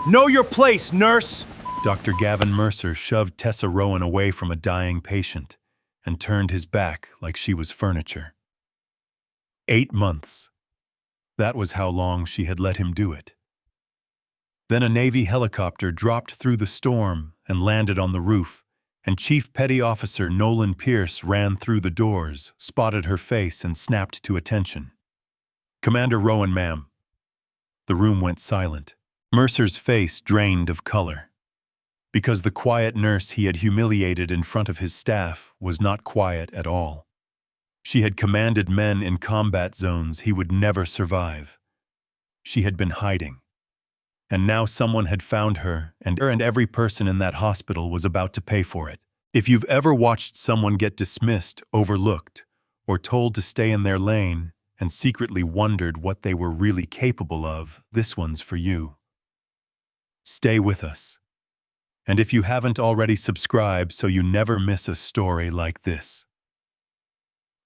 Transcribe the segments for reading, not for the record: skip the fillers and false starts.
Know your place, nurse! Dr. Gavin Mercer shoved Tessa Rowan away from a dying patient and turned his back like she was furniture. 8 months. That was how long she had let him do it. Then a Navy helicopter dropped through the storm and landed on the roof, and Chief Petty Officer Nolan Pierce ran through the doors, spotted her face, and snapped to attention. "Commander Rowan, ma'am." The room went silent. Mercer's face drained of color. Because the quiet nurse he had humiliated in front of his staff was not quiet at all. She had commanded men in combat zones he would never survive. She had been hiding. And now someone had found her, and every person in that hospital was about to pay for it. If you've ever watched someone get dismissed, overlooked, or told to stay in their lane, and secretly wondered what they were really capable of, this one's for you. Stay with us. And if you haven't already, subscribe so you never miss a story like this.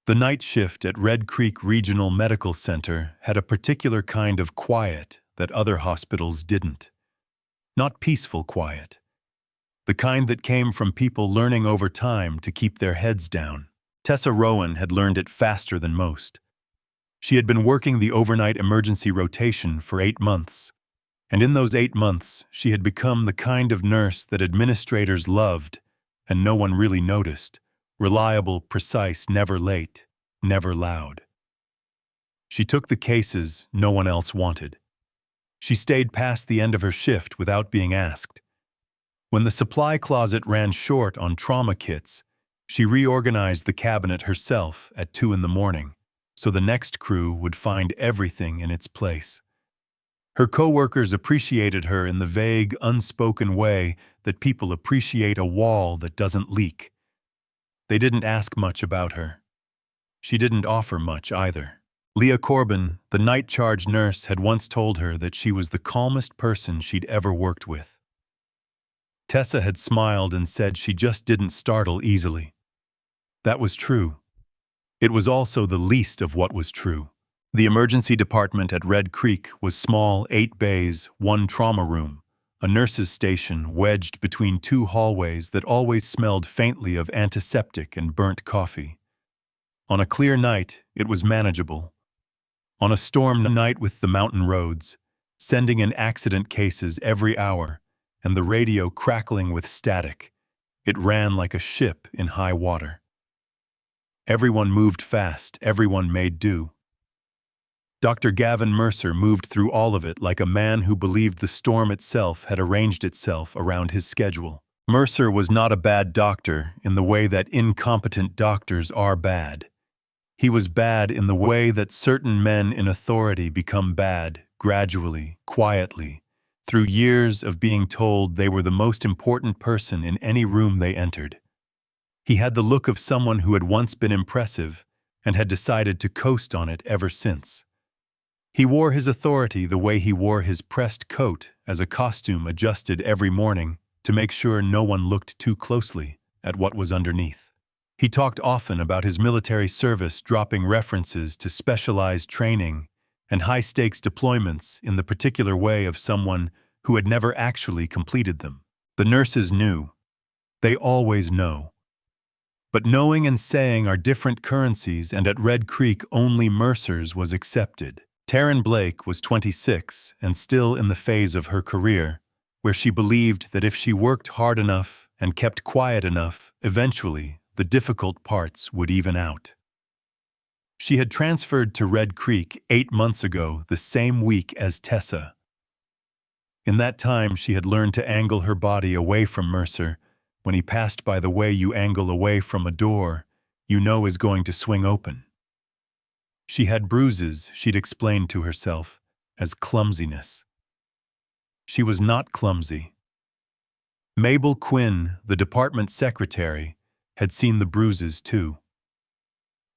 The night shift at Red Creek Regional Medical Center had a particular kind of quiet that other hospitals didn't. Not peaceful quiet. The kind that came from people learning over time to keep their heads down. Tessa Rowan had learned it faster than most. She had been working the overnight emergency rotation for 8 months. And in those 8 months, she had become the kind of nurse that administrators loved and no one really noticed. Reliable, precise, never late, never loud. She took the cases no one else wanted. She stayed past the end of her shift without being asked. When the supply closet ran short on trauma kits, she reorganized the cabinet herself at 2 in the morning, so the next crew would find everything in its place. Her coworkers appreciated her in the vague, unspoken way that people appreciate a wall that doesn't leak. They didn't ask much about her. She didn't offer much either. Leah Corbin, the night charge nurse, had once told her that she was the calmest person she'd ever worked with. Tessa had smiled and said she just didn't startle easily. That was true. It was also the least of what was true. The emergency department at Red Creek was small, 8 bays, 1 trauma room, a nurse's station wedged between 2 hallways that always smelled faintly of antiseptic and burnt coffee. On a clear night, it was manageable. On a storm night with the mountain roads, sending in accident cases every hour, and the radio crackling with static, it ran like a ship in high water. Everyone moved fast, everyone made do. Dr. Gavin Mercer moved through all of it like a man who believed the storm itself had arranged itself around his schedule. Mercer was not a bad doctor in the way that incompetent doctors are bad. He was bad in the way that certain men in authority become bad, gradually, quietly, through years of being told they were the most important person in any room they entered. He had the look of someone who had once been impressive and had decided to coast on it ever since. He wore his authority the way he wore his pressed coat as a costume adjusted every morning to make sure no one looked too closely at what was underneath. He talked often about his military service, dropping references to specialized training and high-stakes deployments in the particular way of someone who had never actually completed them. The nurses knew. They always know. But knowing and saying are different currencies, and at Red Creek only Mercer's was accepted. Taryn Blake was 26 and still in the phase of her career where she believed that if she worked hard enough and kept quiet enough, eventually the difficult parts would even out. She had transferred to Red Creek 8 months ago, the same week as Tessa. In that time, she had learned to angle her body away from Mercer. When he passed by, the way you angle away from a door you know is going to swing open. She had bruises she'd explained to herself as clumsiness. She was not clumsy. Mabel Quinn, the department secretary, had seen the bruises too.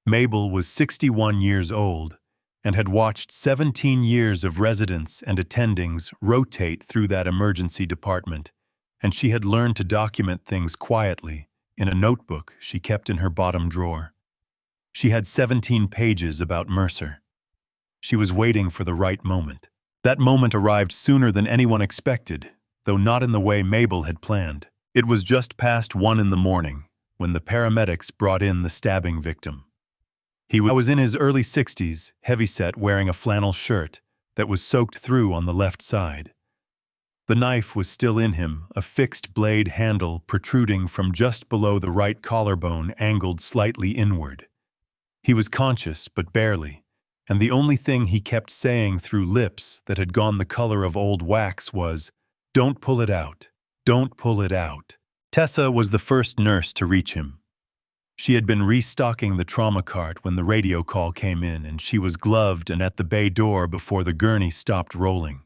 Mabel was 61 years old and had watched 17 years of residents and attendings rotate through that emergency department, and she had learned to document things quietly in a notebook she kept in her bottom drawer. She had 17 pages about Mercer. She was waiting for the right moment. That moment arrived sooner than anyone expected, though not in the way Mabel had planned. It was just past 1 in the morning when the paramedics brought in the stabbing victim. He was in his early 60s, heavyset, wearing a flannel shirt that was soaked through on the left side. The knife was still in him, a fixed blade handle protruding from just below the right collarbone, angled slightly inward. He was conscious, but barely, and the only thing he kept saying through lips that had gone the color of old wax was, "Don't pull it out. Don't pull it out." Tessa was the first nurse to reach him. She had been restocking the trauma cart when the radio call came in, and she was gloved and at the bay door before the gurney stopped rolling.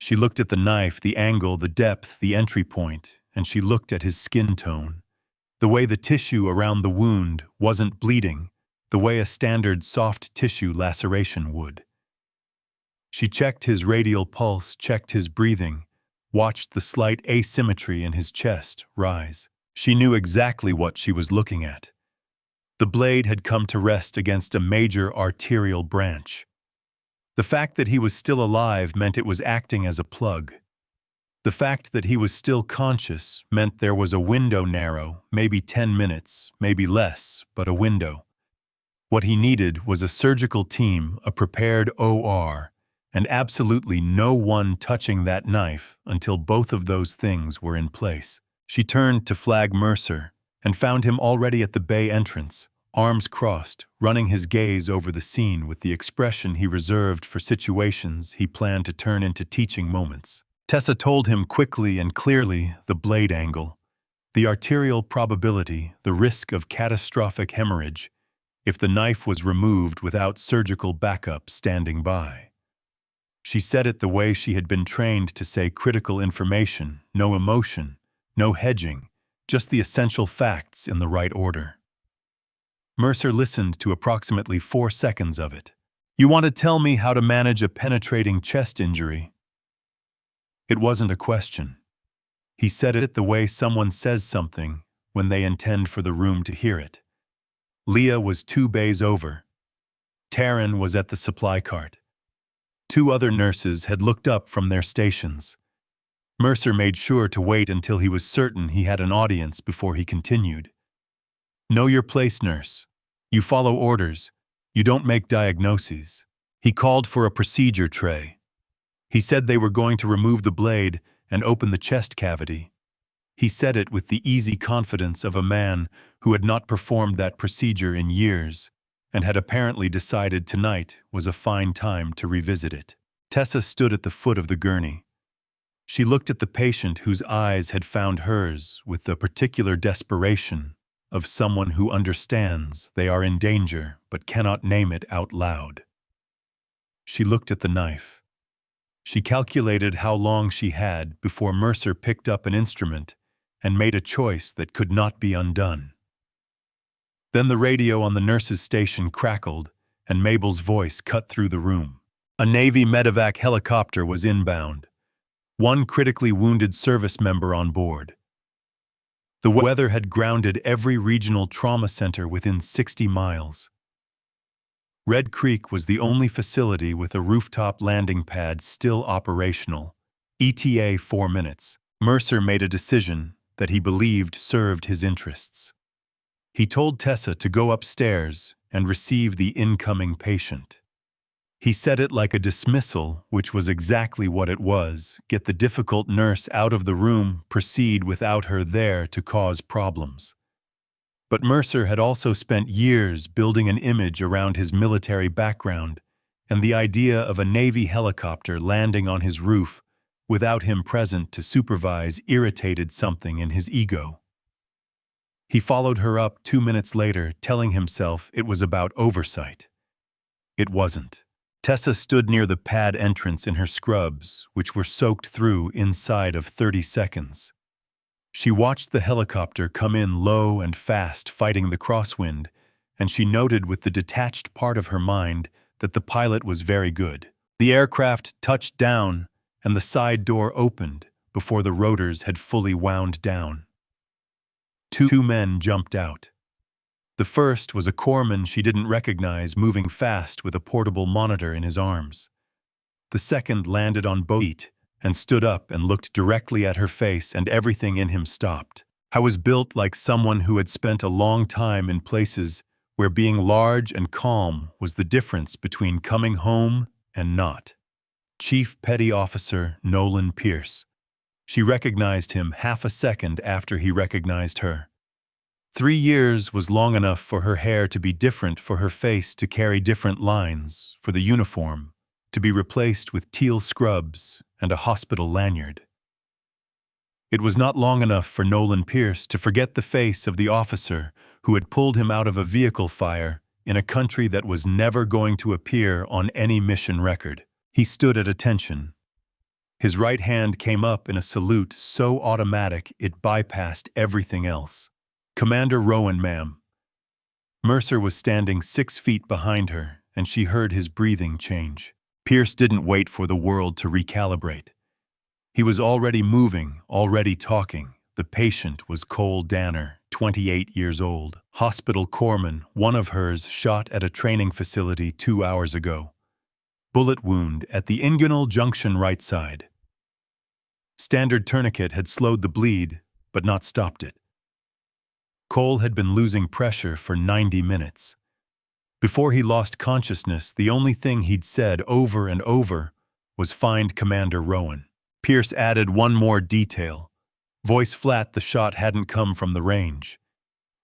She looked at the knife, the angle, the depth, the entry point, and she looked at his skin tone. The way the tissue around the wound wasn't bleeding, the way a standard soft tissue laceration would. She checked his radial pulse, checked his breathing, watched the slight asymmetry in his chest rise. She knew exactly what she was looking at. The blade had come to rest against a major arterial branch. The fact that he was still alive meant it was acting as a plug. The fact that he was still conscious meant there was a window, narrow, maybe 10 minutes, maybe less, but a window. What he needed was a surgical team, a prepared OR, and absolutely no one touching that knife until both of those things were in place. She turned to flag Mercer and found him already at the bay entrance, arms crossed, running his gaze over the scene with the expression he reserved for situations he planned to turn into teaching moments. Tessa told him quickly and clearly the blade angle, the arterial probability, the risk of catastrophic hemorrhage if the knife was removed without surgical backup standing by. She said it the way she had been trained to say critical information, no emotion, no hedging, just the essential facts in the right order. Mercer listened to approximately 4 seconds of it. "You want to tell me how to manage a penetrating chest injury?" It wasn't a question. He said it the way someone says something when they intend for the room to hear it. Leah was 2 bays over. Taryn was at the supply cart. 2 other nurses had looked up from their stations. Mercer made sure to wait until he was certain he had an audience before he continued. "Know your place, nurse. You follow orders. You don't make diagnoses." He called for a procedure tray. He said they were going to remove the blade and open the chest cavity. He said it with the easy confidence of a man who had not performed that procedure in years and had apparently decided tonight was a fine time to revisit it. Tessa stood at the foot of the gurney. She looked at the patient whose eyes had found hers with the particular desperation of someone who understands they are in danger but cannot name it out loud. She looked at the knife. She calculated how long she had before Mercer picked up an instrument and made a choice that could not be undone. Then the radio on the nurse's station crackled, and Mabel's voice cut through the room. A Navy medevac helicopter was inbound. 1 critically wounded service member on board. The weather had grounded every regional trauma center within 60 miles. Red Creek was the only facility with a rooftop landing pad still operational. ETA 4 minutes. Mercer made a decision that he believed served his interests. He told Tessa to go upstairs and receive the incoming patient. He said it like a dismissal, which was exactly what it was. Get the difficult nurse out of the room, proceed without her there to cause problems. But Mercer had also spent years building an image around his military background, and the idea of a Navy helicopter landing on his roof without him present to supervise irritated something in his ego. He followed her up 2 minutes later, telling himself it was about oversight. It wasn't. Tessa stood near the pad entrance in her scrubs, which were soaked through inside of 30 seconds. She watched the helicopter come in low and fast, fighting the crosswind, and she noted with the detached part of her mind that the pilot was very good. The aircraft touched down, and the side door opened before the rotors had fully wound down. 2 men jumped out. The first was a corpsman she didn't recognize, moving fast with a portable monitor in his arms. The second landed on both feet and stood up and looked directly at her face, and everything in him stopped. I was built like someone who had spent a long time in places where being large and calm was the difference between coming home and not. Chief Petty Officer Nolan Pierce. She recognized him half a second after he recognized her. 3 years was long enough for her hair to be different, for her face to carry different lines, for the uniform to be replaced with teal scrubs and a hospital lanyard. It was not long enough for Nolan Pierce to forget the face of the officer who had pulled him out of a vehicle fire in a country that was never going to appear on any mission record. He stood at attention. His right hand came up in a salute so automatic it bypassed everything else. "Commander Rowan, ma'am." Mercer was standing 6 feet behind her, and she heard his breathing change. Pierce didn't wait for the world to recalibrate. He was already moving, already talking. The patient was Cole Danner, 28 years old, hospital corpsman, one of hers shot at a training facility 2 hours ago. Bullet wound at the inguinal junction right side. Standard tourniquet had slowed the bleed, but not stopped it. Cole had been losing pressure for 90 minutes. Before he lost consciousness, the only thing he'd said over and over was, "Find Commander Rowan." Pierce added one more detail. Voice flat, the shot hadn't come from the range.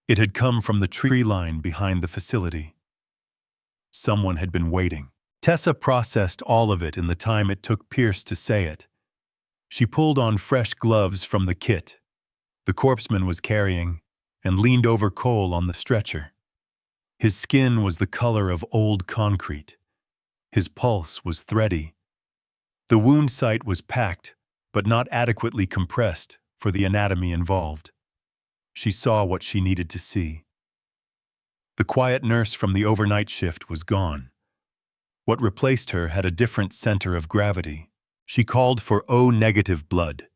It had come from the tree line behind the facility. Someone had been waiting. Tessa processed all of it in the time it took Pierce to say it. She pulled on fresh gloves from the kit the corpsman was carrying and leaned over Cole on the stretcher. His skin was the color of old concrete. His pulse was thready. The wound site was packed, but not adequately compressed for the anatomy involved. She saw what she needed to see. The quiet nurse from the overnight shift was gone. What replaced her had a different center of gravity. She called for O-negative blood.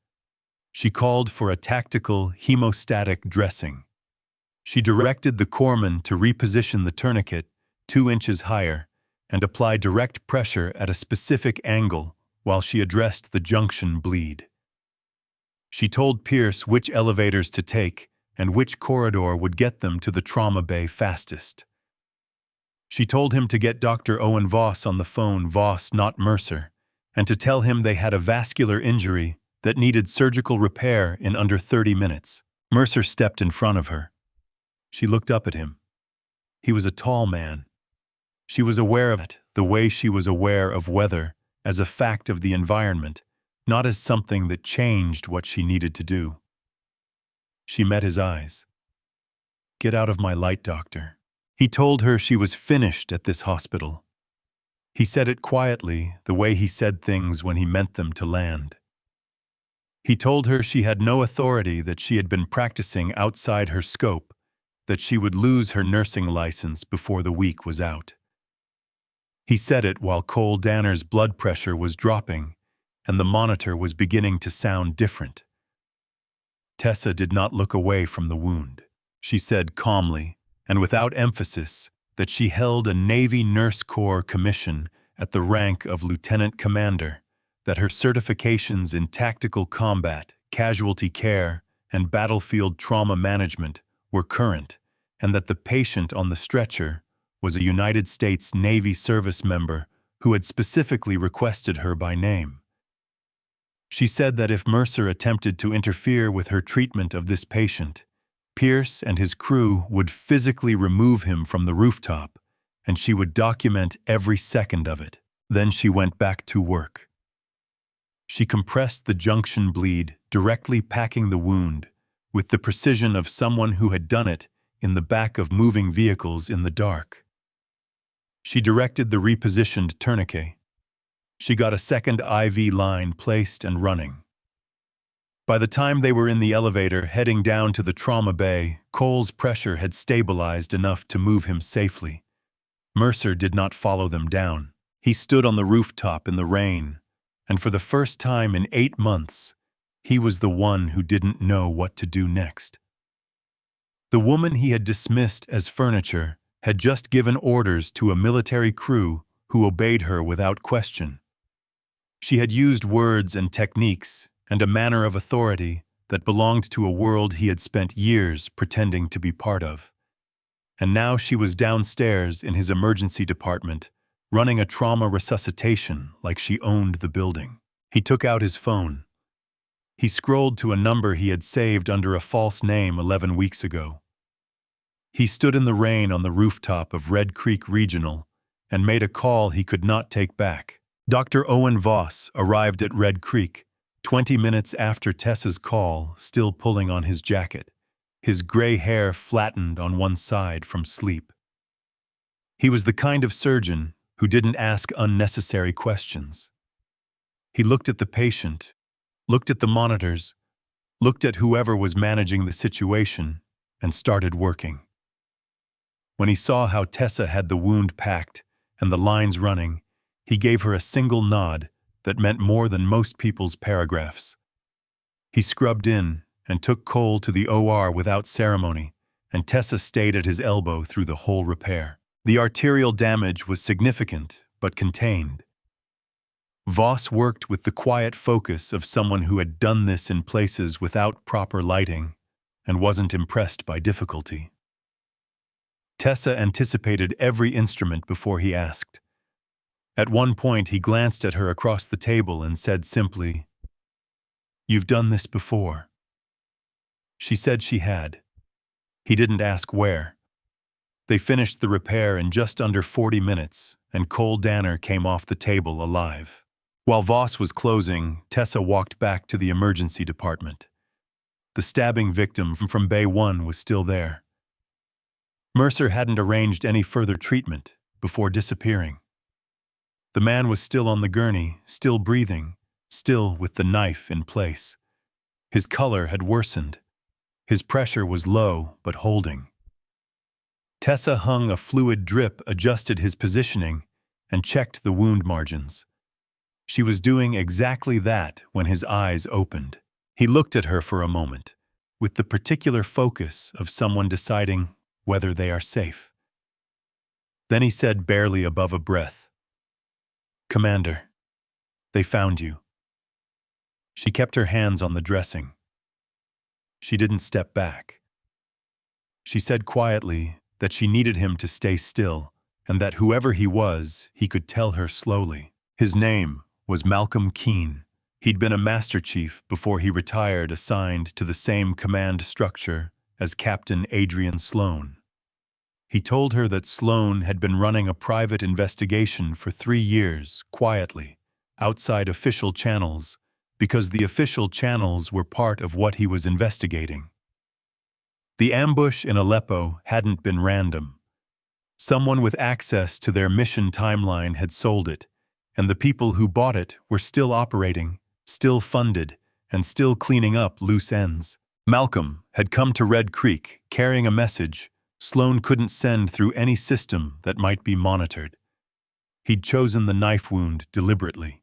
She called for a tactical hemostatic dressing. She directed the corpsman to reposition the tourniquet 2 inches higher and apply direct pressure at a specific angle while she addressed the junction bleed. She told Pierce which elevators to take and which corridor would get them to the trauma bay fastest. She told him to get Dr. Owen Voss on the phone, Voss, not Mercer, and to tell him they had a vascular injury that needed surgical repair in under 30 minutes. Mercer stepped in front of her. She looked up at him. He was a tall man. She was aware of it, the way she was aware of weather, as a fact of the environment, not as something that changed what she needed to do. She met his eyes. "Get out of my light, doctor." He told her she was finished at this hospital. He said it quietly, the way he said things when he meant them to land. He told her she had no authority, that she had been practicing outside her scope, that she would lose her nursing license before the week was out. He said it while Cole Danner's blood pressure was dropping and the monitor was beginning to sound different. Tessa did not look away from the wound. She said calmly and without emphasis that she held a Navy Nurse Corps commission at the rank of lieutenant commander, that her certifications in tactical combat, casualty care, and battlefield trauma management were current, and that the patient on the stretcher was a United States Navy service member who had specifically requested her by name. She said that if Mercer attempted to interfere with her treatment of this patient, Pierce and his crew would physically remove him from the rooftop, and she would document every second of it. Then she went back to work. She compressed the junction bleed, directly packing the wound, with the precision of someone who had done it in the back of moving vehicles in the dark. She directed the repositioned tourniquet. She got a second IV line placed and running. By the time they were in the elevator heading down to the trauma bay, Cole's pressure had stabilized enough to move him safely. Mercer did not follow them down. He stood on the rooftop in the rain, and for the first time in 8 months, he was the one who didn't know what to do next. The woman he had dismissed as furniture had just given orders to a military crew who obeyed her without question. She had used words and techniques and a manner of authority that belonged to a world he had spent years pretending to be part of. And now she was downstairs in his emergency department, running a trauma resuscitation like she owned the building. He took out his phone. He scrolled to a number he had saved under a false name 11 weeks ago. He stood in the rain on the rooftop of Red Creek Regional and made a call he could not take back. Dr. Owen Voss arrived at Red Creek 20 minutes after Tessa's call, still pulling on his jacket, his gray hair flattened on one side from sleep. He was the kind of surgeon who didn't ask unnecessary questions. He looked at the patient, looked at the monitors, looked at whoever was managing the situation, and started working. When he saw how Tessa had the wound packed and the lines running, he gave her a single nod that meant more than most people's paragraphs. He scrubbed in and took Cole to the OR without ceremony, and Tessa stayed at his elbow through the whole repair. The arterial damage was significant, but contained. Voss worked with the quiet focus of someone who had done this in places without proper lighting and wasn't impressed by difficulty. Tessa anticipated every instrument before he asked. At one point, he glanced at her across the table and said simply, "You've done this before." She said she had. He didn't ask where. They finished the repair in just under 40 minutes, and Cole Danner came off the table alive. While Voss was closing, Tessa walked back to the emergency department. The stabbing victim from Bay 1 was still there. Mercer hadn't arranged any further treatment before disappearing. The man was still on the gurney, still breathing, still with the knife in place. His color had worsened. His pressure was low but holding. Tessa hung a fluid drip, adjusted his positioning, and checked the wound margins. She was doing exactly that when his eyes opened. He looked at her for a moment, with the particular focus of someone deciding whether they are safe. Then he said, barely above a breath, "Commander, they found you." She kept her hands on the dressing. She didn't step back. She said quietly that she needed him to stay still, and that whoever he was, he could tell her slowly. His name was Malcolm Keene. He'd been a Master Chief before he retired, assigned to the same command structure as Captain Adrian Sloan. He told her that Sloan had been running a private investigation for 3 years, quietly, outside official channels, because the official channels were part of what he was investigating. The ambush in Aleppo hadn't been random. Someone with access to their mission timeline had sold it, and the people who bought it were still operating, still funded, and still cleaning up loose ends. Malcolm had come to Red Creek carrying a message Sloan couldn't send through any system that might be monitored. He'd chosen the knife wound deliberately.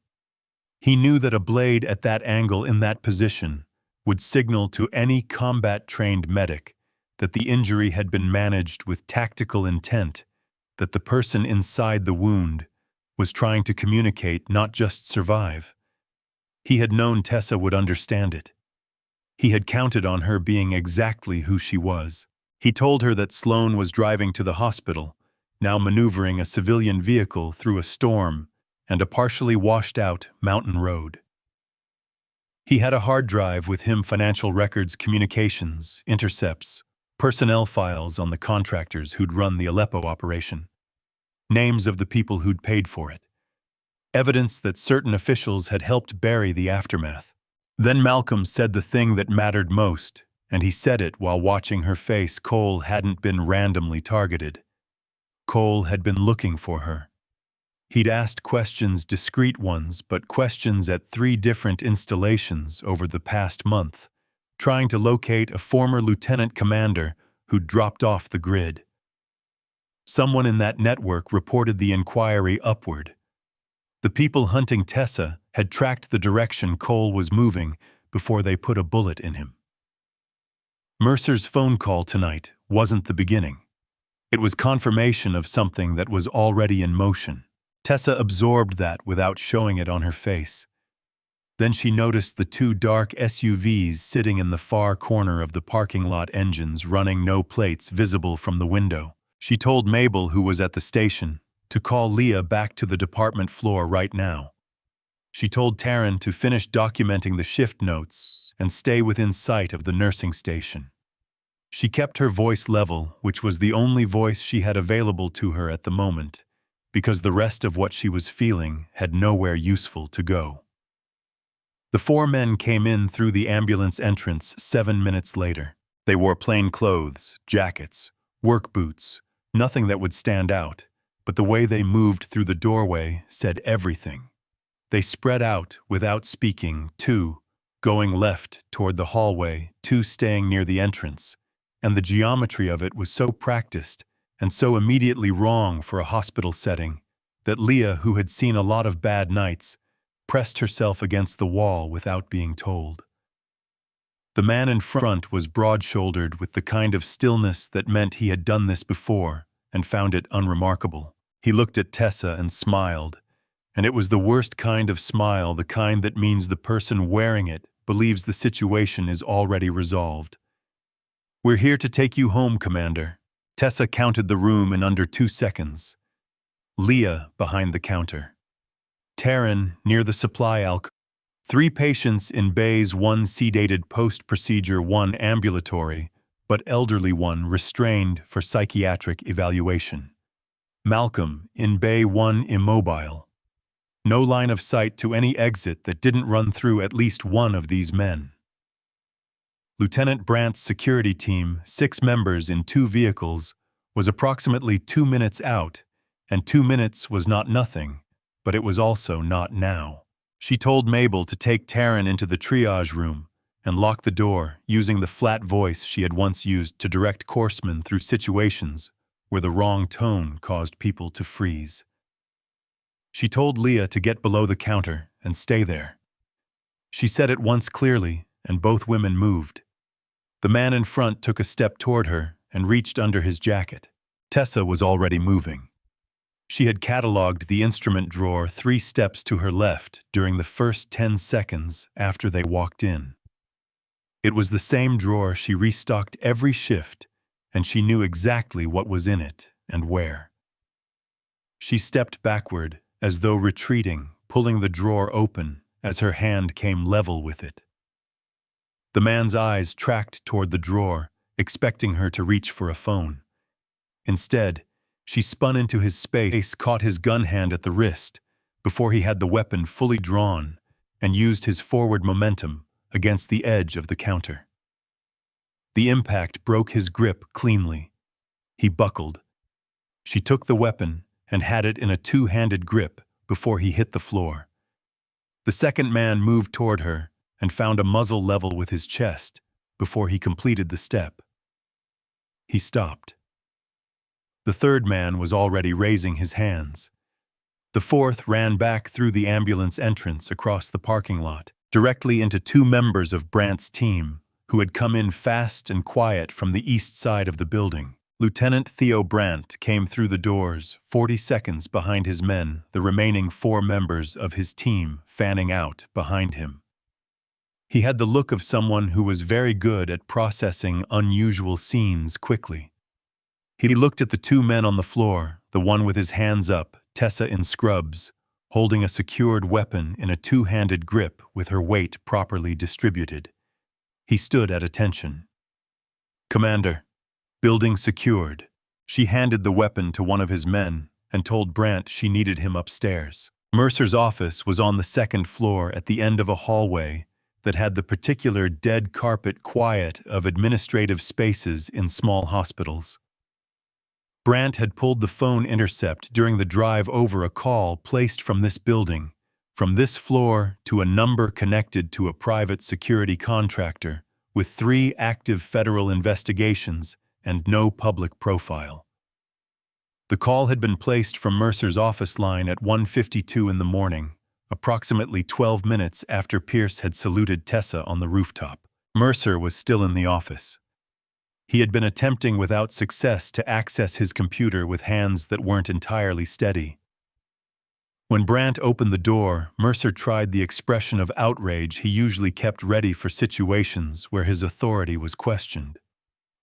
He knew that a blade at that angle in that position would signal to any combat-trained medic that the injury had been managed with tactical intent, that the person inside the wound was trying to communicate, not just survive. He had known Tessa would understand it. He had counted on her being exactly who she was. He told her that Sloan was driving to the hospital, now maneuvering a civilian vehicle through a storm and a partially washed-out mountain road. He had a hard drive with him, financial records, communications, intercepts, personnel files on the contractors who'd run the Aleppo operation, names of the people who'd paid for it, evidence that certain officials had helped bury the aftermath. Then Malcolm said the thing that mattered most, and he said it while watching her face. Cole hadn't been randomly targeted. Cole had been looking for her. He'd asked questions, discreet ones, but questions at 3 different installations over the past month, trying to locate a former lieutenant commander who'd dropped off the grid. Someone in that network reported the inquiry upward. The people hunting Tessa had tracked the direction Cole was moving before they put a bullet in him. Mercer's phone call tonight wasn't the beginning. It was confirmation of something that was already in motion. Tessa absorbed that without showing it on her face. Then she noticed the two dark SUVs sitting in the far corner of the parking lot, engines running, no plates visible from the window. She told Mabel, who was at the station, to call Leah back to the department floor right now. She told Taryn to finish documenting the shift notes and stay within sight of the nursing station. She kept her voice level, which was the only voice she had available to her at the moment, because the rest of what she was feeling had nowhere useful to go. The four men came in through the ambulance entrance 7 minutes later. They wore plain clothes, jackets, work boots, nothing that would stand out, but the way they moved through the doorway said everything. They spread out without speaking, two going left toward the hallway, two staying near the entrance, and the geometry of it was so practiced and so immediately wrong for a hospital setting that Leah, who had seen a lot of bad nights, pressed herself against the wall without being told. The man in front was broad-shouldered with the kind of stillness that meant he had done this before and found it unremarkable. He looked at Tessa and smiled, and it was the worst kind of smile, the kind that means the person wearing it believes the situation is already resolved. "We're here to take you home, Commander." Tessa counted the room in under 2 seconds. Leah behind the counter. Taryn near the supply alcove. 3 patients in bays, 1 sedated post-procedure, 1 ambulatory, but elderly, 1 restrained for psychiatric evaluation. Malcolm in bay 1 immobile. No line of sight to any exit that didn't run through at least one of these men. Lieutenant Brandt's security team, 6 members in 2 vehicles, was approximately 2 minutes out, and 2 minutes was not nothing, but it was also not now. She told Mabel to take Taryn into the triage room and lock the door, using the flat voice she had once used to direct corpsmen through situations where the wrong tone caused people to freeze. She told Leah to get below the counter and stay there. She said it once clearly, and both women moved. The man in front took a step toward her and reached under his jacket. Tessa was already moving. She had catalogued the instrument drawer 3 steps to her left during the first 10 seconds after they walked in. It was the same drawer she restocked every shift, and she knew exactly what was in it and where. She stepped backward, as though retreating, pulling the drawer open as her hand came level with it. The man's eyes tracked toward the drawer, expecting her to reach for a phone. Instead, she spun into his space, caught his gun hand at the wrist before he had the weapon fully drawn, and used his forward momentum against the edge of the counter. The impact broke his grip cleanly. He buckled. She took the weapon and had it in a 2-handed grip before he hit the floor. The second man moved toward her and found a muzzle level with his chest before he completed the step. He stopped. The third man was already raising his hands. The fourth ran back through the ambulance entrance across the parking lot, directly into 2 members of Brandt's team, who had come in fast and quiet from the east side of the building. Lieutenant Theo Brandt came through the doors, 40 seconds behind his men, the remaining 4 members of his team fanning out behind him. He had the look of someone who was very good at processing unusual scenes quickly. He looked at the 2 men on the floor, the one with his hands up, Tessa in scrubs, holding a secured weapon in a 2-handed grip with her weight properly distributed. He stood at attention. "Commander, building secured." She handed the weapon to one of his men and told Brandt she needed him upstairs. Mercer's office was on the 2nd floor at the end of a hallway that had the particular dead carpet quiet of administrative spaces in small hospitals. Brandt had pulled the phone intercept during the drive over a call placed from this building, from this floor to a number connected to a private security contractor with 3 active federal investigations and no public profile. The call had been placed from Mercer's office line at 1:52 in the morning, approximately 12 minutes after Pierce had saluted Tessa on the rooftop. Mercer was still in the office. He had been attempting without success to access his computer with hands that weren't entirely steady. When Brandt opened the door, Mercer tried the expression of outrage he usually kept ready for situations where his authority was questioned.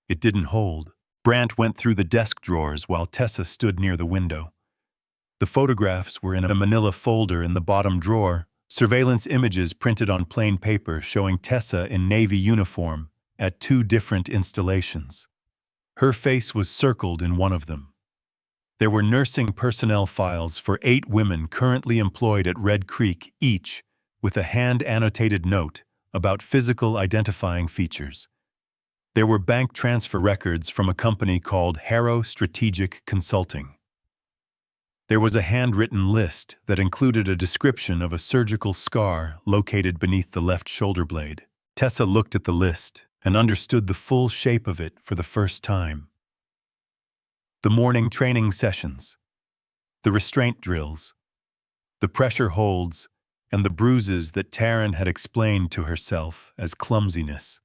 It didn't hold. Brandt went through the desk drawers while Tessa stood near the window. The photographs were in a manila folder in the bottom drawer, surveillance images printed on plain paper showing Tessa in Navy uniform at 2 different installations. Her face was circled in one of them. There were nursing personnel files for 8 women currently employed at Red Creek, each with a hand-annotated note about physical identifying features. There were bank transfer records from a company called Harrow Strategic Consulting. There was a handwritten list that included a description of a surgical scar located beneath the left shoulder blade. Tessa looked at the list and understood the full shape of it for the first time. The morning training sessions, the restraint drills, the pressure holds, and the bruises that Taryn had explained to herself as clumsiness.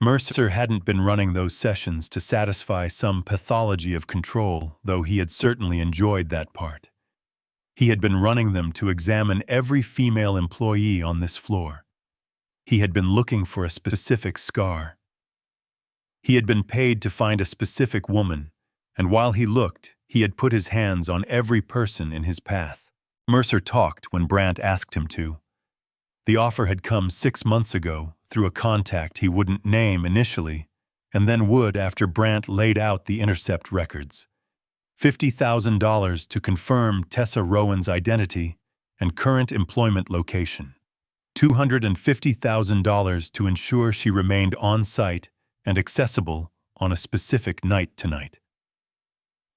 Mercer hadn't been running those sessions to satisfy some pathology of control, though he had certainly enjoyed that part. He had been running them to examine every female employee on this floor. He had been looking for a specific scar. He had been paid to find a specific woman, and while he looked, he had put his hands on every person in his path. Mercer talked when Brandt asked him to. The offer had come 6 months ago through a contact he wouldn't name initially, and then would after Brandt laid out the intercept records. $50,000 to confirm Tessa Rowan's identity and current employment location. $250,000 to ensure she remained on-site and accessible on a specific night tonight.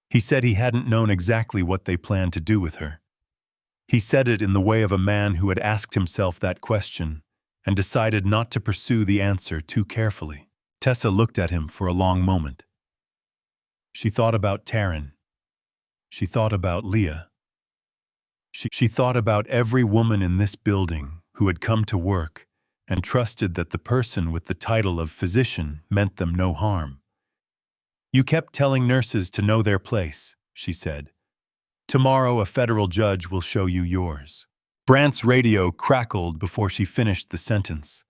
He said he hadn't known exactly what they planned to do with her. He said it in the way of a man who had asked himself that question and decided not to pursue the answer too carefully. Tessa looked at him for a long moment. She thought about Taryn. She thought about Leah. She thought about every woman in this building who had come to work and trusted that the person with the title of physician meant them no harm. "You kept telling nurses to know their place," she said. "Tomorrow a federal judge will show you yours." Brandt's radio crackled before she finished the sentence.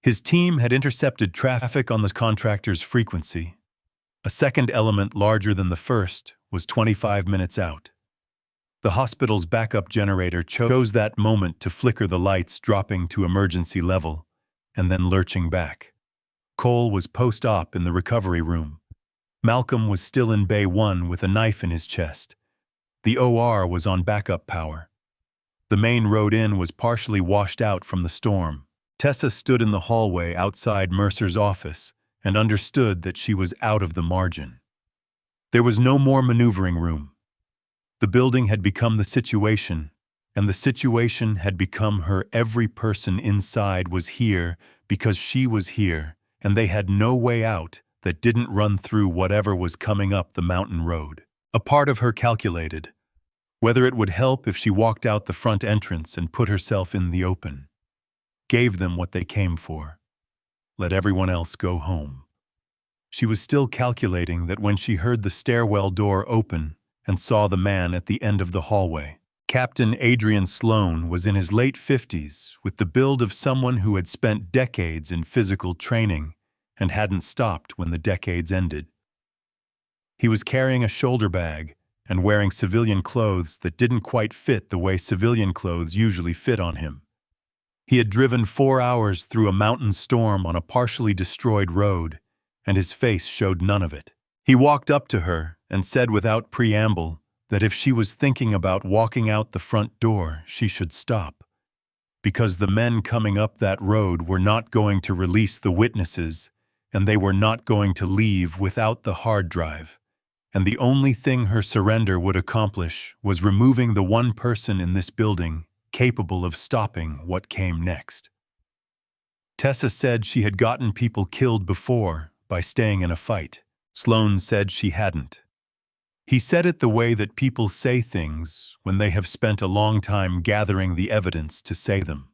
His team had intercepted traffic on the contractor's frequency. A second element larger than the first was 25 minutes out. The hospital's backup generator chose that moment to flicker the lights, dropping to emergency level, and then lurching back. Cole was post-op in the recovery room. Malcolm was still in Bay 1 with a knife in his chest. The OR was on backup power. The main road in was partially washed out from the storm. Tessa stood in the hallway outside Mercer's office and understood that she was out of the margin. There was no more maneuvering room. The building had become the situation, and the situation had become her. Every person inside was here because she was here, and they had no way out that didn't run through whatever was coming up the mountain road. A part of her calculated whether it would help if she walked out the front entrance and put herself in the open. Gave them what they came for. Let everyone else go home. She was still calculating that when she heard the stairwell door open and saw the man at the end of the hallway. Captain Adrian Sloan was in his late 50s with the build of someone who had spent decades in physical training and hadn't stopped when the decades ended. He was carrying a shoulder bag and wearing civilian clothes that didn't quite fit the way civilian clothes usually fit on him. He had driven 4 hours through a mountain storm on a partially destroyed road, and his face showed none of it. He walked up to her and said without preamble that if she was thinking about walking out the front door, she should stop, because the men coming up that road were not going to release the witnesses, and they were not going to leave without the hard drive. And the only thing her surrender would accomplish was removing the one person in this building capable of stopping what came next. Tessa said she had gotten people killed before by staying in a fight. Sloan said she hadn't. He said it the way that people say things when they have spent a long time gathering the evidence to say them.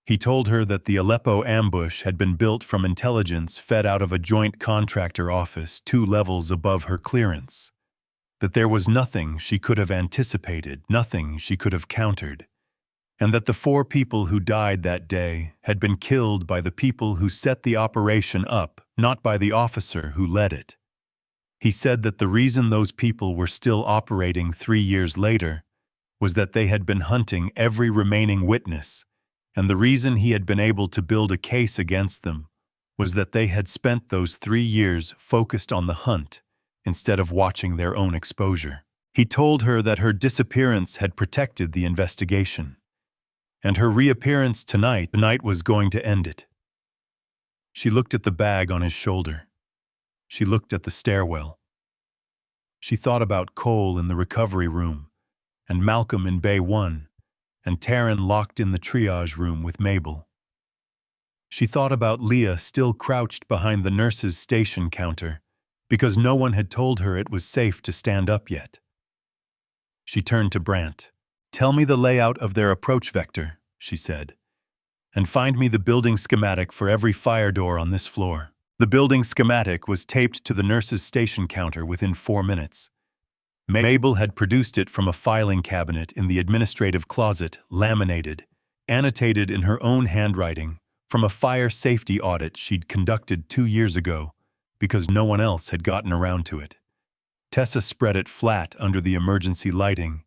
He told her that the Aleppo ambush had been built from intelligence fed out of a joint contractor office 2 levels above her clearance. that there was nothing she could have anticipated, nothing she could have countered, and that the 4 people who died that day had been killed by the people who set the operation up, not by the officer who led it. He said that the reason those people were still operating 3 years later was that they had been hunting every remaining witness, and the reason he had been able to build a case against them was that they had spent those 3 years focused on the hunt instead of watching their own exposure. He told her that her disappearance had protected the investigation, and her reappearance tonight was going to end it. She looked at the bag on his shoulder. She looked at the stairwell. She thought about Cole in the recovery room, and Malcolm in Bay 1, and Taryn locked in the triage room with Mabel. She thought about Leah still crouched behind the nurse's station counter, because no one had told her it was safe to stand up yet. She turned to Brant. "Tell me the layout of their approach vector," she said, "and find me the building schematic for every fire door on this floor." The building schematic was taped to the nurse's station counter within 4 minutes. Mabel had produced it from a filing cabinet in the administrative closet, laminated, annotated in her own handwriting, from a fire safety audit she'd conducted 2 years ago, because no one else had gotten around to it. Tessa spread it flat under the emergency lighting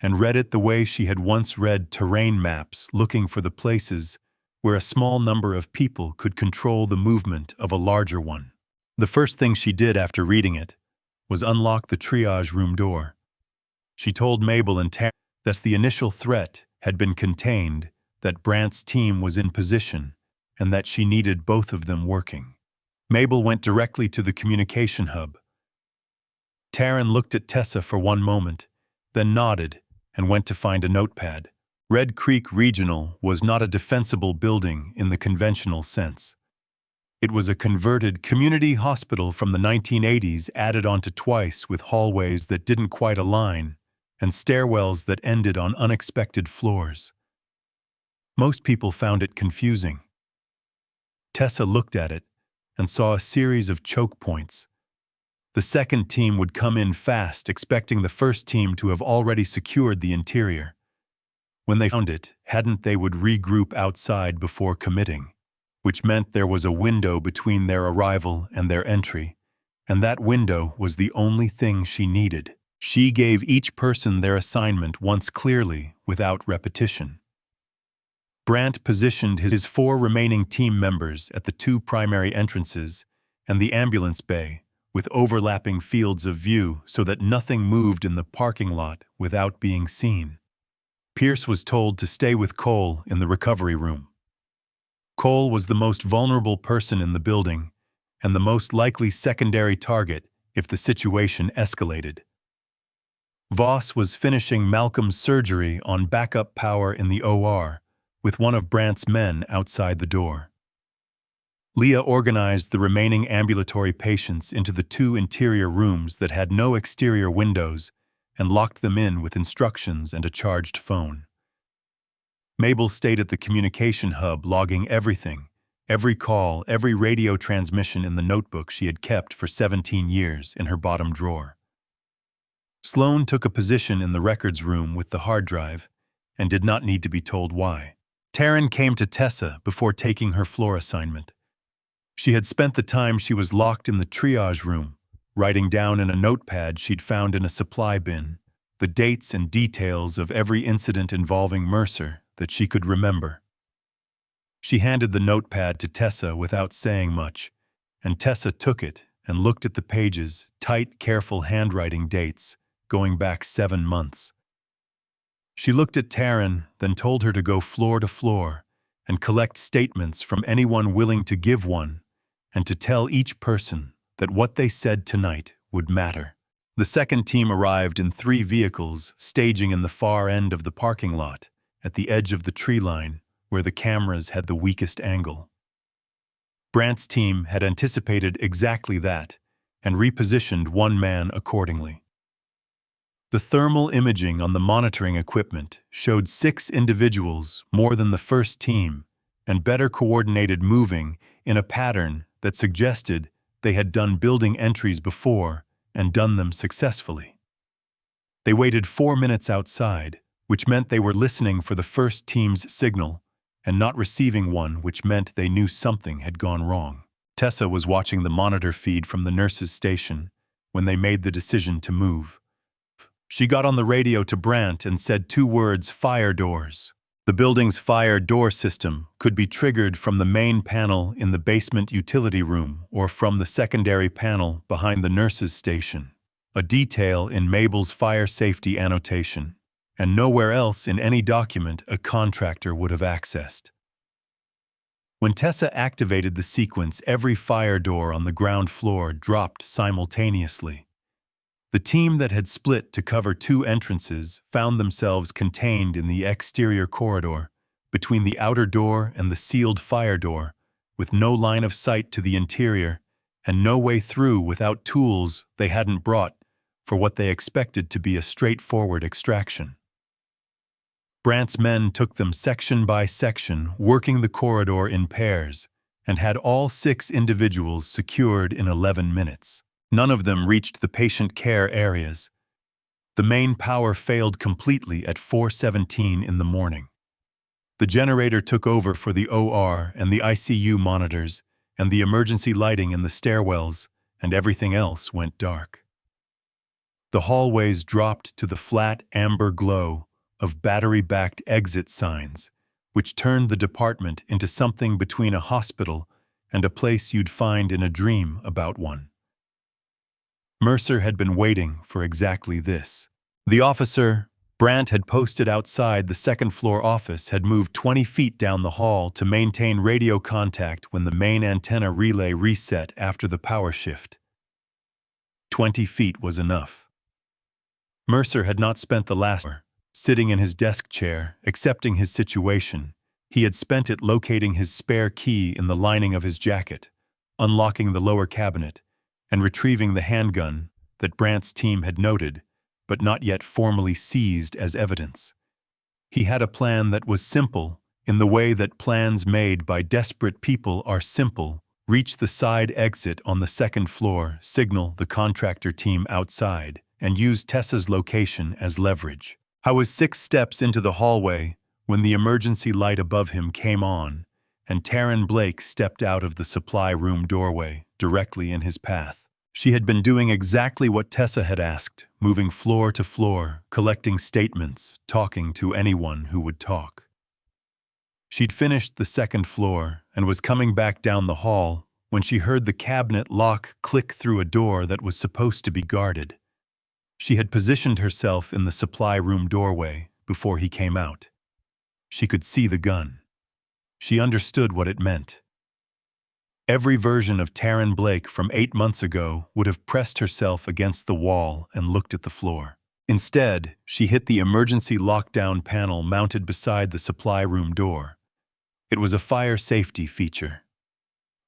and read it the way she had once read terrain maps looking for the places where a small number of people could control the movement of a larger one. The first thing she did after reading it was unlock the triage room door. She told Mabel and Taryn that the initial threat had been contained, that Brant's team was in position, and that she needed both of them working. Mabel went directly to the communication hub. Taryn looked at Tessa for one moment, then nodded and went to find a notepad. Red Creek Regional was not a defensible building in the conventional sense. It was a converted community hospital from the 1980s added onto twice, with hallways that didn't quite align and stairwells that ended on unexpected floors. Most people found it confusing. Tessa looked at it and saw a series of choke points. The second team would come in fast, expecting the first team to have already secured the interior. When they found it, they would regroup outside before committing, which meant there was a window between their arrival and their entry, and that window was the only thing she needed. She gave each person their assignment once clearly, without repetition. Brant positioned his 4 remaining team members at the 2 primary entrances and the ambulance bay, with overlapping fields of view so that nothing moved in the parking lot without being seen. Pierce was told to stay with Cole in the recovery room. Cole was the most vulnerable person in the building and the most likely secondary target if the situation escalated. Voss was finishing Malcolm's surgery on backup power in the OR, with one of Brant's men outside the door. Leah organized the remaining ambulatory patients into the 2 interior rooms that had no exterior windows and locked them in with instructions and a charged phone. Mabel stayed at the communication hub, logging everything, every call, every radio transmission in the notebook she had kept for 17 years in her bottom drawer. Sloan took a position in the records room with the hard drive and did not need to be told why. Taryn came to Tessa before taking her floor assignment. She had spent the time she was locked in the triage room, writing down in a notepad she'd found in a supply bin the dates and details of every incident involving Mercer that she could remember. She handed the notepad to Tessa without saying much, and Tessa took it and looked at the pages, tight, careful handwriting dates, going back 7 months. She looked at Taryn, then told her to go floor to floor and collect statements from anyone willing to give one, and to tell each person that what they said tonight would matter. The second team arrived in 3 vehicles, staging in the far end of the parking lot, at the edge of the tree line, where the cameras had the weakest angle. Brant's team had anticipated exactly that and repositioned one man accordingly. The thermal imaging on the monitoring equipment showed 6 individuals, more than the first team, and better coordinated moving in a pattern that suggested they had done building entries before and done them successfully. They waited 4 minutes outside, which meant they were listening for the first team's signal, and not receiving one, which meant they knew something had gone wrong. Tessa was watching the monitor feed from the nurse's station when they made the decision to move. She got on the radio to Brandt and said 2 words, "Fire doors." The building's fire door system could be triggered from the main panel in the basement utility room or from the secondary panel behind the nurse's station, a detail in Mabel's fire safety annotation, and nowhere else in any document a contractor would have accessed. When Tessa activated the sequence, every fire door on the ground floor dropped simultaneously. The team that had split to cover 2 entrances found themselves contained in the exterior corridor, between the outer door and the sealed fire door, with no line of sight to the interior and no way through without tools they hadn't brought for what they expected to be a straightforward extraction. Brandt's men took them section by section, working the corridor in pairs, and had all 6 individuals secured in 11 minutes. None of them reached the patient care areas. The main power failed completely at 4:17 in the morning. The generator took over for the OR and the ICU monitors and the emergency lighting in the stairwells, and everything else went dark. The hallways dropped to the flat amber glow of battery-backed exit signs, which turned the department into something between a hospital and a place you'd find in a dream about one. Mercer had been waiting for exactly this. The officer Brandt had posted outside the second-floor office had moved 20 feet down the hall to maintain radio contact when the main antenna relay reset after the power shift. 20 feet was enough. Mercer had not spent the last hour sitting in his desk chair, accepting his situation. He had spent it locating his spare key in the lining of his jacket, unlocking the lower cabinet, and retrieving the handgun that Brandt's team had noted, but not yet formally seized as evidence. He had a plan that was simple, in the way that plans made by desperate people are simple. Reach the side exit on the second floor, signal the contractor team outside, and use Tessa's location as leverage. He was 6 steps into the hallway when the emergency light above him came on, and Taryn Blake stepped out of the supply room doorway, directly in his path. She had been doing exactly what Tessa had asked, moving floor to floor, collecting statements, talking to anyone who would talk. She'd finished the second floor and was coming back down the hall when she heard the cabinet lock click through a door that was supposed to be guarded. She had positioned herself in the supply room doorway before he came out. She could see the gun. She understood what it meant. Every version of Taryn Blake from 8 months ago would have pressed herself against the wall and looked at the floor. Instead, she hit the emergency lockdown panel mounted beside the supply room door. It was a fire safety feature.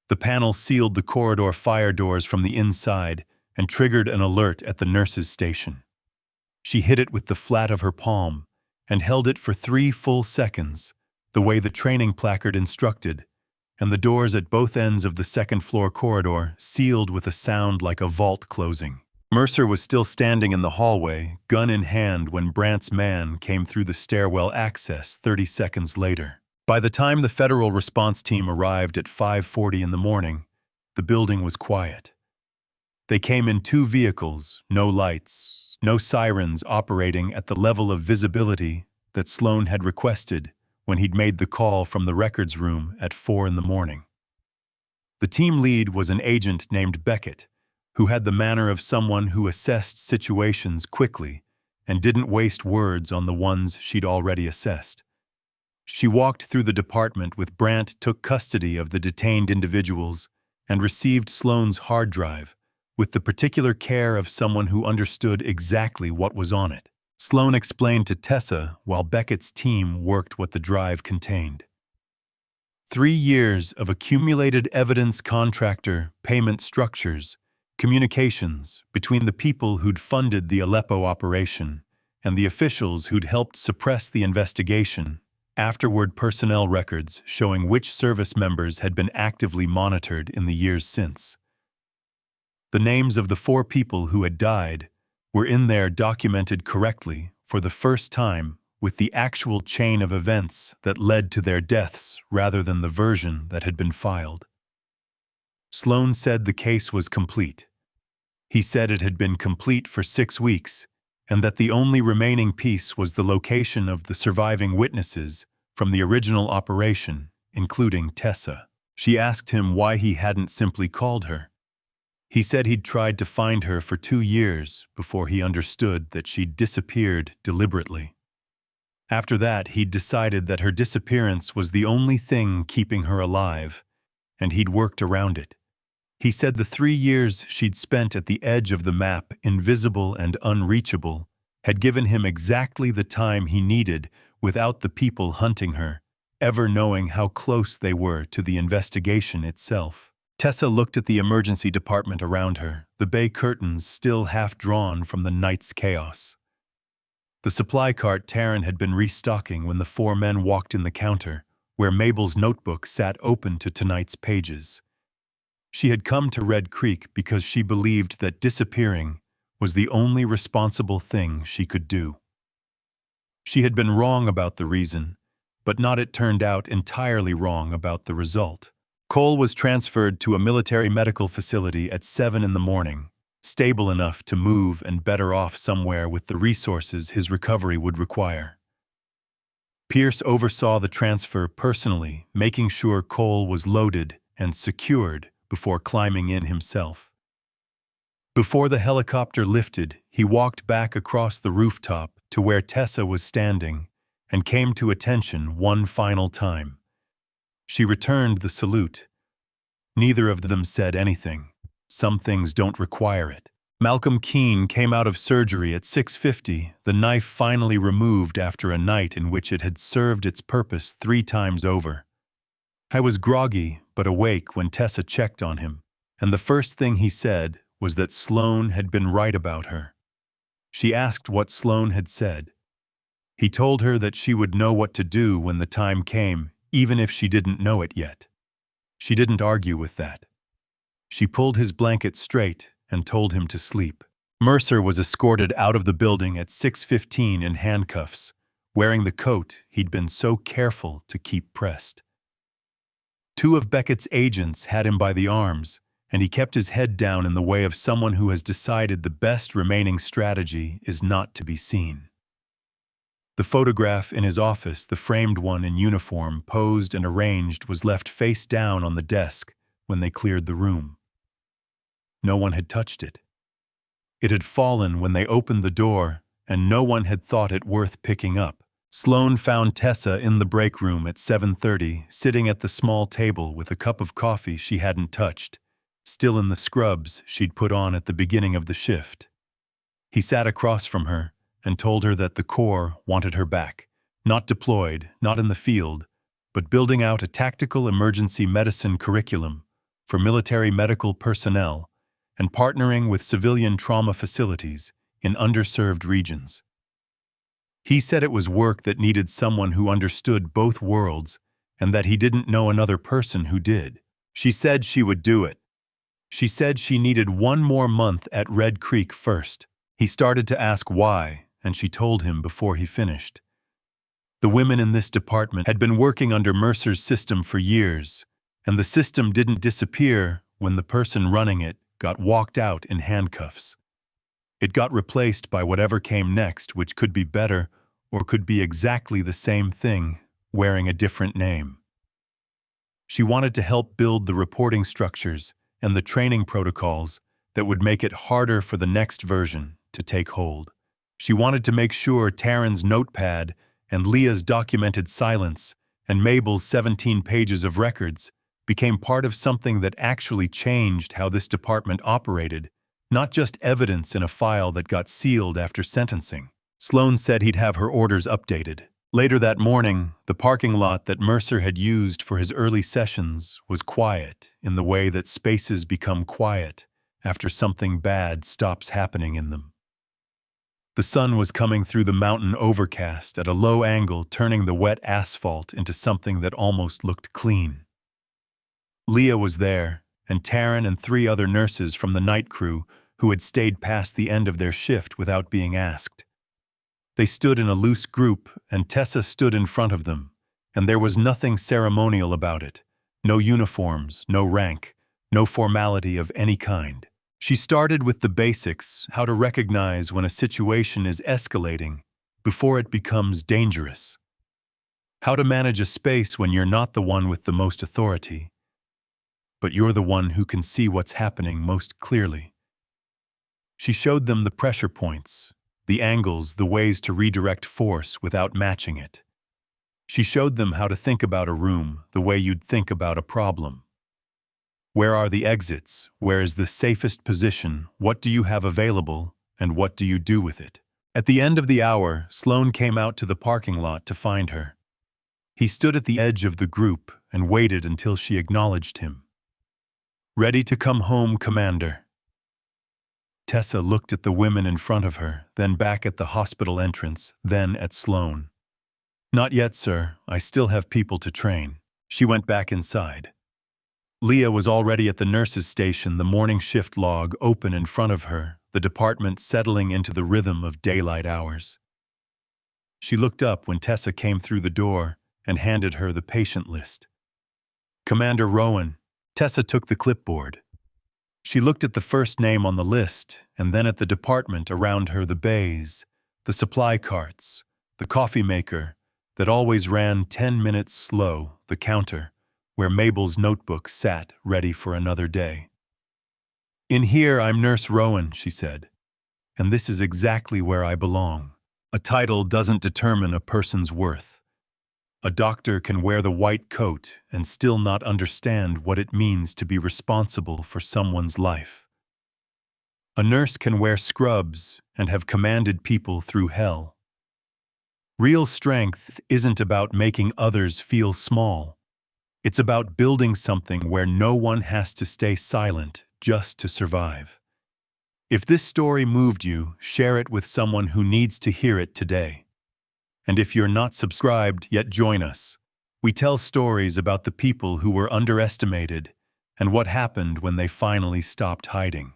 The panel sealed the corridor fire doors from the inside and triggered an alert at the nurse's station. She hit it with the flat of her palm and held it for 3 full seconds, the way the training placard instructed, and the doors at both ends of the second-floor corridor sealed with a sound like a vault closing. Mercer was still standing in the hallway, gun in hand, when Brandt's man came through the stairwell access 30 seconds later. By the time the federal response team arrived at 5:40 in the morning, the building was quiet. They came in 2 vehicles, no lights, no sirens, operating at the level of visibility that Sloan had requested when he'd made the call from the records room at 4 in the morning. The team lead was an agent named Beckett, who had the manner of someone who assessed situations quickly and didn't waste words on the ones she'd already assessed. She walked through the department with Brandt, took custody of the detained individuals, and received Sloan's hard drive with the particular care of someone who understood exactly what was on it. Sloan explained to Tessa while Beckett's team worked what the drive contained. 3 years of accumulated evidence, contractor, payment structures, communications between the people who'd funded the Aleppo operation and the officials who'd helped suppress the investigation, afterward personnel records showing which service members had been actively monitored in the years since. The names of the 4 people who had died were in there documented correctly for the first time with the actual chain of events that led to their deaths rather than the version that had been filed. Sloan said the case was complete. He said it had been complete for 6 weeks and that the only remaining piece was the location of the surviving witnesses from the original operation, including Tessa. She asked him why he hadn't simply called her. He said he'd tried to find her for 2 years before he understood that she'd disappeared deliberately. After that, he'd decided that her disappearance was the only thing keeping her alive, and he'd worked around it. He said the 3 years she'd spent at the edge of the map, invisible and unreachable, had given him exactly the time he needed without the people hunting her, ever knowing how close they were to the investigation itself. Tessa looked at the emergency department around her, the bay curtains still half drawn from the night's chaos. The supply cart Taryn had been restocking when the 4 men walked in the counter, where Mabel's notebook sat open to tonight's pages. She had come to Red Creek because she believed that disappearing was the only responsible thing she could do. She had been wrong about the reason, but not, it turned out, entirely wrong about the result. Cole was transferred to a military medical facility at 7 in the morning, stable enough to move and better off somewhere with the resources his recovery would require. Pierce oversaw the transfer personally, making sure Cole was loaded and secured before climbing in himself. Before the helicopter lifted, he walked back across the rooftop to where Tessa was standing and came to attention one final time. She returned the salute. Neither of them said anything. Some things don't require it. Malcolm Keene came out of surgery at 6:50, the knife finally removed after a night in which it had served its purpose 3 times over. I was groggy but awake when Tessa checked on him, and the first thing he said was that Sloan had been right about her. She asked what Sloan had said. He told her that she would know what to do when the time came, even if she didn't know it yet. She didn't argue with that. She pulled his blanket straight and told him to sleep. Mercer was escorted out of the building at 6:15 in handcuffs, wearing the coat he'd been so careful to keep pressed. 2 of Beckett's agents had him by the arms, and he kept his head down in the way of someone who has decided the best remaining strategy is not to be seen. The photograph in his office, the framed one in uniform, posed and arranged, was left face down on the desk when they cleared the room. No one had touched it. It had fallen when they opened the door, and no one had thought it worth picking up. Sloan found Tessa in the break room at 7:30, sitting at the small table with a cup of coffee she hadn't touched, still in the scrubs she'd put on at the beginning of the shift. He sat across from her and told her that the Corps wanted her back, not deployed, not in the field, but building out a tactical emergency medicine curriculum for military medical personnel and partnering with civilian trauma facilities in underserved regions. He said it was work that needed someone who understood both worlds and that he didn't know another person who did. She said she would do it. She said she needed 1 more month at Red Creek first. He started to ask why, and she told him before he finished. The women in this department had been working under Mercer's system for years, and the system didn't disappear when the person running it got walked out in handcuffs. It got replaced by whatever came next, which could be better or could be exactly the same thing, wearing a different name. She wanted to help build the reporting structures and the training protocols that would make it harder for the next version to take hold. She wanted to make sure Taryn's notepad and Leah's documented silence and Mabel's 17 pages of records became part of something that actually changed how this department operated, not just evidence in a file that got sealed after sentencing. Sloan said he'd have her orders updated. Later that morning, the parking lot that Mercer had used for his early sessions was quiet in the way that spaces become quiet after something bad stops happening in them. The sun was coming through the mountain overcast at a low angle, turning the wet asphalt into something that almost looked clean. Leah was there, and Taryn and 3 other nurses from the night crew who had stayed past the end of their shift without being asked. They stood in a loose group, and Tessa stood in front of them, and there was nothing ceremonial about it. No uniforms, no rank, no formality of any kind. She started with the basics, how to recognize when a situation is escalating before it becomes dangerous. How to manage a space when you're not the one with the most authority, but you're the one who can see what's happening most clearly. She showed them the pressure points, the angles, the ways to redirect force without matching it. She showed them how to think about a room the way you'd think about a problem. Where are the exits? Where is the safest position? What do you have available? And what do you do with it? At the end of the hour, Sloan came out to the parking lot to find her. He stood at the edge of the group and waited until she acknowledged him. "Ready to come home, Commander?" Tessa looked at the women in front of her, then back at the hospital entrance, then at Sloan. "Not yet, sir. I still have people to train." She went back inside. Leah was already at the nurse's station, the morning shift log open in front of her, the department settling into the rhythm of daylight hours. She looked up when Tessa came through the door and handed her the patient list. "Commander Rowan." Tessa took the clipboard. She looked at the first name on the list, and then at the department around her, the bays, the supply carts, the coffee maker that always ran 10 minutes slow, the counter, where Mabel's notebook sat ready for another day. "In here, I'm Nurse Rowan," she said, "and this is exactly where I belong." A title doesn't determine a person's worth. A doctor can wear the white coat and still not understand what it means to be responsible for someone's life. A nurse can wear scrubs and have commanded people through hell. Real strength isn't about making others feel small. It's about building something where no one has to stay silent just to survive. If this story moved you, share it with someone who needs to hear it today. And if you're not subscribed yet, join us. We tell stories about the people who were underestimated and what happened when they finally stopped hiding.